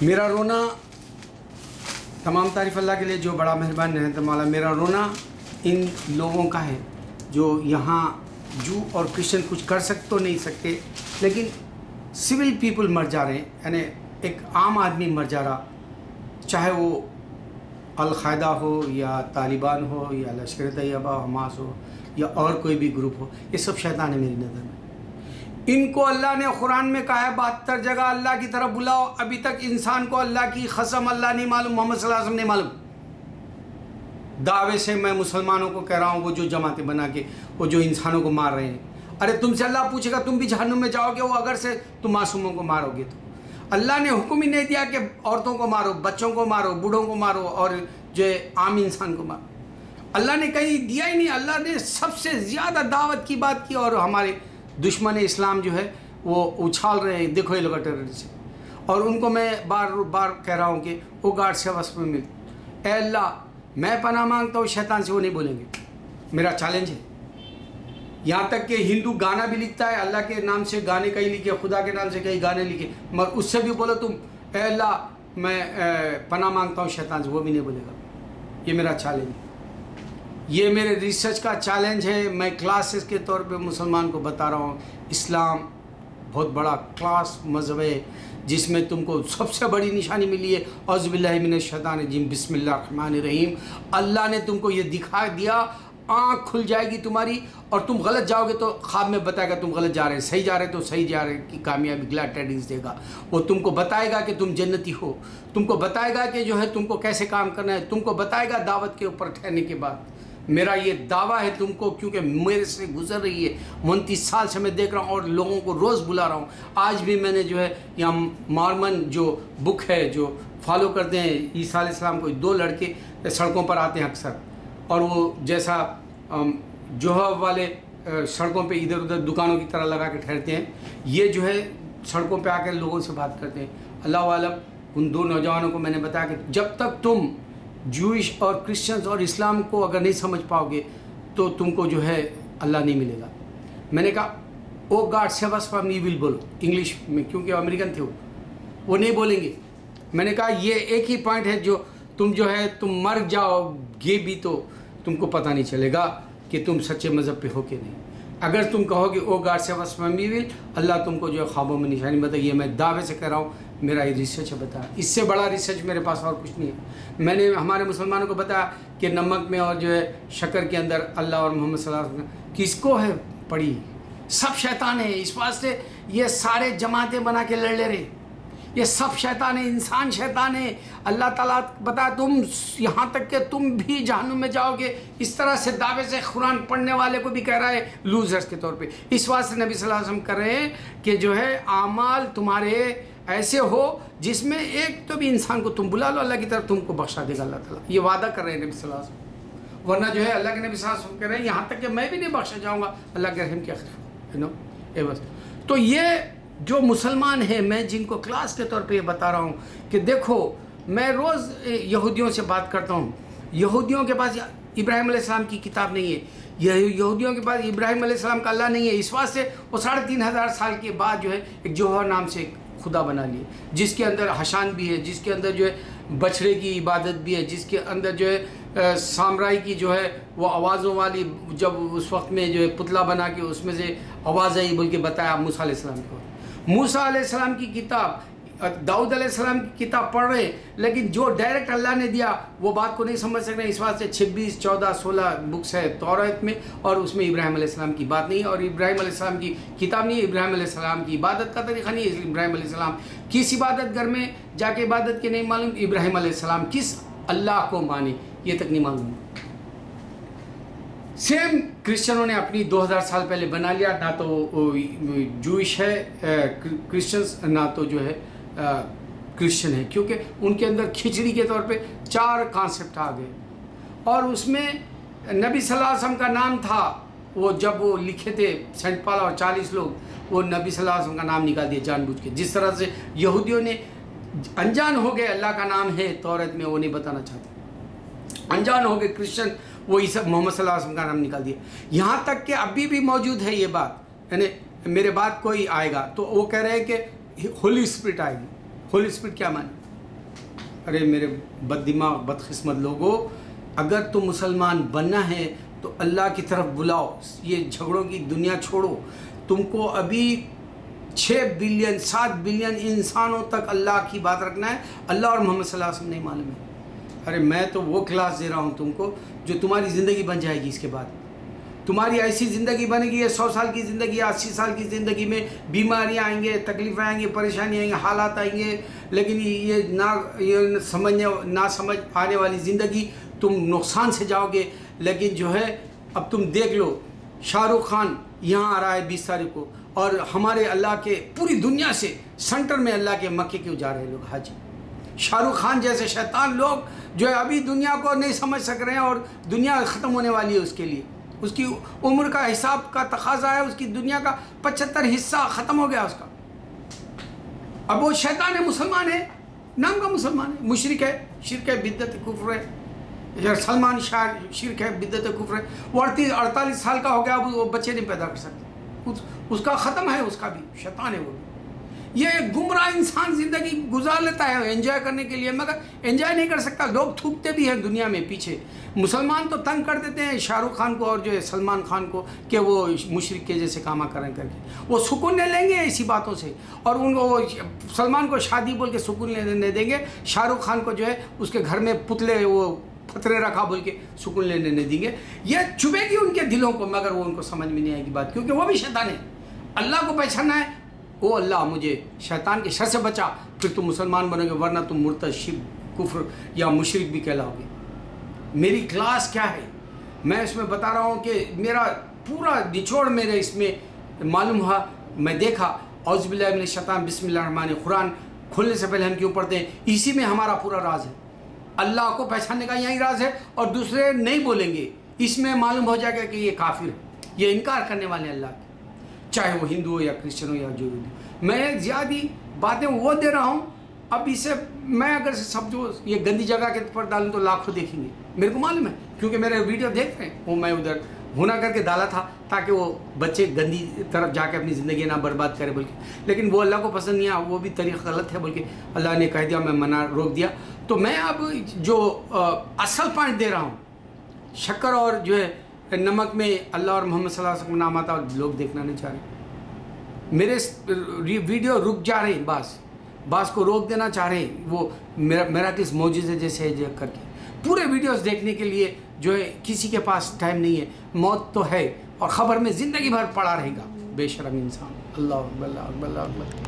میرا رونا تمام تعریف اللہ کے لیے جو بڑا مہربان نہایت مولا. میرا رونا ان لوگوں کا ہے جو یہاں جو اور کرسچن کچھ کر سکتے تو نہیں سکتے, لیکن سول پیپل مر جا رہے ہیں. یعنی ایک عام آدمی مر جا رہا, چاہے وہ القاعدہ ہو یا طالبان ہو یا لشکر طیبہ حماس ہو یا اور کوئی بھی گروپ ہو. یہ سب شیطان ہے میری نظر میں. ان کو اللہ نے قرآن میں کہا ہے 72 جگہ اللہ کی طرف بلاؤ. ابھی تک انسان کو اللہ کی قسم اللہ نہیں معلوم, محمد صلی اللہ علیہ وسلم نہیں معلوم. دعوے سے میں مسلمانوں کو کہہ رہا ہوں, وہ جو جماعتیں بنا کے وہ جو انسانوں کو مار رہے ہیں, ارے تم سے اللہ پوچھے گا تم بھی جہنم میں جاؤ گے, وہ اگر سے تم معصوموں کو مارو گے تو. اللہ نے حکم ہی نہیں دیا کہ عورتوں کو مارو, بچوں کو مارو, بوڑھوں کو مارو اور جو عام انسان کو مارو. اللہ نے کہیں دیا ہی نہیں. اللہ نے سب سے زیادہ دعوت کی بات کی, اور ہمارے دشمن اسلام جو ہے وہ اچھال رہے ہیں. دیکھو یہ لوگ ٹیررسٹ, اور ان کو میں بار بار کہہ رہا ہوں کہ وہ گاڈ سے وصف میں اے اللہ میں پناہ مانگتا ہوں شیطان سے. وہ نہیں بولیں گے. میرا چیلنج ہے. یہاں تک کہ ہندو گانا بھی لکھتا ہے, اللہ کے نام سے گانے کہیں لکھے, خدا کے نام سے کئی گانے لکھے, مگر اس سے بھی بولو تم اے اللہ میں پناہ مانگتا ہوں شیطان سے, وہ بھی نہیں بولے گا. یہ میرا چیلنج ہے, یہ میرے ریسرچ کا چیلنج ہے. میں کلاسز کے طور پہ مسلمان کو بتا رہا ہوں اسلام بہت بڑا کلاس مذہب ہے جس میں تم کو سب سے بڑی نشانی ملی ہے اعوذ باللہ من الشیطان الرجیم بسم اللہ الرحمن الرحیم. اللہ نے تم کو یہ دکھا دیا, آنکھ کھل جائے گی تمہاری, اور تم غلط جاؤ گے تو خواب میں بتائے گا تم غلط جا رہے ہیں, صحیح جا رہے تو صحیح جا رہے کی کامیابی گلیڈ ٹیڈنگز دے گا. وہ تم کو بتائے گا کہ تم جنتی ہو, تم کو بتائے گا کہ جو ہے تم کو کیسے کام کرنا ہے, تم کو بتائے گا دعوت کے اوپر ٹھہرنے کے بعد. میرا یہ دعویٰ ہے تم کو, کیونکہ میرے سے گزر رہی ہے 29 سال سے میں دیکھ رہا ہوں اور لوگوں کو روز بلا رہا ہوں. آج بھی میں نے جو ہے یہاں مارمن جو بک ہے جو فالو کرتے ہیں عیسیٰ علیہ السلام کو, 2 لڑکے سڑکوں پر آتے ہیں اکثر, اور وہ جیسا جوہر والے سڑکوں پہ ادھر ادھر دکانوں کی طرح لگا کے ٹھہرتے ہیں, یہ جو ہے سڑکوں پہ آ کے لوگوں سے بات کرتے ہیں. اللہ عالم ان 2 نوجوانوں کو میں نے بتایا کہ جب تک تم جوئش اور کرسچنز اور اسلام کو اگر نہیں سمجھ پاؤ گے تو تم کو جو ہے اللہ نہیں ملے گا. میں نے کہا oh God save us from evil بولو انگلش میں, کیونکہ امریکن تھے وہ نہیں بولیں گے. میں نے کہا یہ ایک ہی پوائنٹ ہے جو تم جو ہے تم مر جاؤ گے بھی تو تم کو پتہ نہیں چلے گا کہ تم سچے مذہب پہ ہو کہ نہیں. اگر تم کہو گے oh God save us from evil, Allah تم کو جو ہے خوابوں میں نشانی بتائیے. میں دعوے سے کہہ رہا ہوں, میرا یہ ریسرچ ہے بتایا, اس سے بڑا ریسرچ میرے پاس اور کچھ نہیں ہے. میں نے ہمارے مسلمانوں کو بتایا کہ نمک میں اور جو ہے شکر کے اندر اللہ اور محمد صلی اللہ علیہ وسلم کس کو ہے پڑی, سب شیطان ہے. اس واسطے یہ سارے جماعتیں بنا کے لڑ لے رہے, یہ سب شیطان ہے, انسان شیطان ہے. اللہ تعالیٰ بتا تم یہاں تک کہ تم بھی جہنم میں جاؤ گے. اس طرح سے دعوے سے قرآن پڑھنے والے کو بھی کہہ رہا ہے لوزرز کے طور پہ. اس واسطے نبی صلی اللہ علیہ وسلم کر رہے ہیں کہ جو ہے اعمال تمہارے ایسے ہو جس میں ایک تو بھی انسان کو تم بلا لو, اللہ کی طرف تم کو بخشا دے گا اللہ تعالیٰ. یہ وعدہ کر رہے ہیں نبی صلی اللہ علیہ وسلم, ورنہ جو ہے اللہ کے نبی صلی اللہ علیہ وسلم کہہ رہے ہیں یہاں تک کہ میں بھی نہیں بخشا جاؤں گا اللہ کے رحم کے بس. تو یہ جو مسلمان ہیں میں جن کو کلاس کے طور پہ یہ بتا رہا ہوں کہ دیکھو میں روز یہودیوں سے بات کرتا ہوں. یہودیوں کے پاس ابراہیم علیہ السلام کی کتاب نہیں ہے, یہودیوں کے پاس ابراہیم علیہ السلام کا اللہ نہیں ہے. اس واسطے وہ 3500 سال کے بعد جو ہے ایک جوہر نام سے ایک خدا بنا لیے, جس کے اندر حشان بھی ہے, جس کے اندر جو ہے بچھڑے کی عبادت بھی ہے, جس کے اندر جو ہے سامرائی کی جو ہے وہ آوازوں والی, جب اس وقت میں جو ہے پتلا بنا کے اس میں سے آواز آئی بول کے بتایا موسیٰ علیہ السلام کو. موسیٰ علیہ السلام کی کتاب, داؤد علیہ السلام کی کتاب پڑھ رہے ہیں, لیکن جو ڈائریکٹ اللہ نے دیا وہ بات کو نہیں سمجھ سکتے. اس بات سے 26 14 16 بکس ہے توریت میں, اور اس میں ابراہیم علیہ السلام کی بات نہیں ہے, اور ابراہیم علیہ السلام کی کتاب نہیں ہے. ابراہیم علیہ السلام کی عبادت کا طریقہ نہیں ہے. ابراہیم علیہ السلام کس عبادت گھر میں جا کے عبادت کے نہیں معلوم, ابراہیم علیہ السلام کس اللہ کو مانے یہ تک نہیں معلوم. سیم کرسچنوں نے اپنی 2000 سال پہلے بنا لیا, نہ تو جوئش ہے کرسچنز, نہ تو جو ہے کرسچن ہے, کیونکہ ان کے اندر کھچڑی کے طور پہ 4 کانسیپٹ آ گئے. اور اس میں نبی صلی اللہ علیہ وسلم کا نام تھا, وہ جب وہ لکھے تھے سینٹ پال اور 40 لوگ, وہ نبی صلی اللہ علیہ وسلم کا نام نکال دیا جان بوجھ کے. جس طرح سے یہودیوں نے انجان ہو گئے اللہ کا نام ہے توریت میں وہ نہیں بتانا چاہتے, انجان ہو گئے کرسچن, وہ محمد صلی اللہ علیہ وسلم کا نام نکال دیا. یہاں تک کہ ابھی بھی موجود ہے یہ بات, یعنی میرے بعد کوئی آئے گا تو وہ کہہ رہے ہیں کہ ہولی اسپرٹ آئے گی. ہولی اسپرٹ کیا مانے؟ ارے میرے بد دماغ بدقسمت لوگوں، اگر تم مسلمان بننا ہے تو اللہ کی طرف بلاؤ، یہ جھگڑوں کی دنیا چھوڑو۔ تم کو ابھی 6 بلین 7 بلین انسانوں تک اللہ کی بات رکھنا ہے، اللہ اور محمد صلی اللہ علیہ وسلم نہیں معلوم ہے۔ ارے میں تو وہ کلاس دے رہا ہوں تم کو جو تمہاری زندگی بن جائے گی۔ اس کے بعد تمہاری ایسی زندگی بنے گی، 100 سال کی زندگی، 80 سال کی زندگی میں بیماریاں آئیں گے، تکلیفیں آئیں گی، پریشانی آئیں گے، حالات آئیں گے، لیکن یہ نہ سمجھ آنے والی زندگی، تم نقصان سے جاؤ گے۔ لیکن جو ہے اب تم دیکھ لو، شاہ رخ خان یہاں آ رہا ہے 20 تاریخ کو، اور ہمارے اللہ کے پوری دنیا سے سنٹر میں اللہ کے مکے کیوں جا رہے ہیں لوگ حج؟ شاہ رخ خان جیسے شیطان لوگ جو ہے ابھی دنیا کو نہیں سمجھ سک رہے ہیں، اور دنیا ختم ہونے والی ہے اس کے لیے، اس کی عمر کا حساب کا تقاضا ہے، اس کی دنیا کا 75 حصہ ختم ہو گیا اس کا۔ اب وہ شیطان ہے، مسلمان ہے، نام کا مسلمان ہے، مشرک ہے، شرک ہے، بدعت کفر ہے، سلمان شاہ شرک ہے، بدعت کفر ہے۔ وہ 48 سال کا ہو گیا، اب وہ بچے نہیں پیدا کر سکتے، اس کا ختم ہے، اس کا بھی شیطان ہے وہ بھی۔ یہ ایک گمراہ انسان زندگی گزار لیتا ہے انجوائے کرنے کے لیے، مگر انجوائے نہیں کر سکتا۔ لوگ تھوکتے بھی ہیں دنیا میں پیچھے، مسلمان تو تنگ کر دیتے ہیں شاہ رخ خان کو اور جو ہے سلمان خان کو کہ وہ مشرک کے جیسے کام کریں کر کے، وہ سکون نہیں لیں گے ایسی باتوں سے، اور ان کو سلمان کو شادی بول کے سکون لینے دیں گے، شاہ رخ خان کو جو ہے اس کے گھر میں پتلے وہ پتھرے رکھا بول کے سکون لینے نہیں دیں گے۔ یہ چبھے گی ان کے دلوں کو، مگر وہ ان کو سمجھ میں نہیں آئے گی بات، کیونکہ وہ بھی شیطان ہے۔ اللہ کو پہچاننا ہے، او اللہ مجھے شیطان کے شر سے بچا، پھر تم مسلمان بنو گے، ورنہ تم مرتد، شرک، کفر یا مشرک بھی کہلاؤ گے۔ میری کلاس کیا ہے، میں اس میں بتا رہا ہوں کہ میرا پورا نچوڑ میرے اس میں معلوم ہوا، میں دیکھا اعوذ باللہ من الشیطان بسم اللہ الرحمن الرحیم، قرآن کھولنے سے پہلے ہم کیوں پڑھتے ہیں؟ اسی میں ہمارا پورا راز ہے، اللہ کو پہچاننے کا یہی راز ہے، اور دوسرے نہیں بولیں گے، اس میں معلوم ہو جائے گا کہ یہ کافر ہے، یہ انکار کرنے والے اللہ کے، چاہے وہ ہندو ہو یا کرسچن ہو یا جو بھی۔ میں زیادہ باتیں وہ دے رہا ہوں، اب اسے میں اگر سب جو یہ گندی جگہ کے پر ڈالوں تو لاکھوں دیکھیں گے، میرے کو معلوم ہے، کیونکہ میرے ویڈیو دیکھ رہے ہیں، وہ میں ادھر ہونا کر کے ڈالا تھا تاکہ وہ بچے گندی طرف جا کے اپنی زندگی نہ برباد کرے بول کے، لیکن وہ اللہ کو پسند نہیں آیا، وہ بھی طریقہ غلط ہے بول کے اللہ نے کہہ دیا، میں منع روک دیا۔ تو میں اب جو اصل پوائنٹ دے رہا ہوں، شکر اور جو ہے نمک میں اللہ اور محمد صلی اللہ علیہ وسلم نام آتا، اور لوگ دیکھنا نہیں چاہ رہے، میرے ویڈیو رک جا رہے ہیں، بعض کو روک دینا چاہ رہے ہیں، وہ میرا کس معجزے جیسے کر کے پورے ویڈیوز دیکھنے کے لیے جو ہے کسی کے پاس ٹائم نہیں ہے، موت تو ہے اور خبر میں زندگی بھر پڑا رہے گا بے شرم انسان۔ اللہ اکبر، اللہ اکبر، اللہ اکبر۔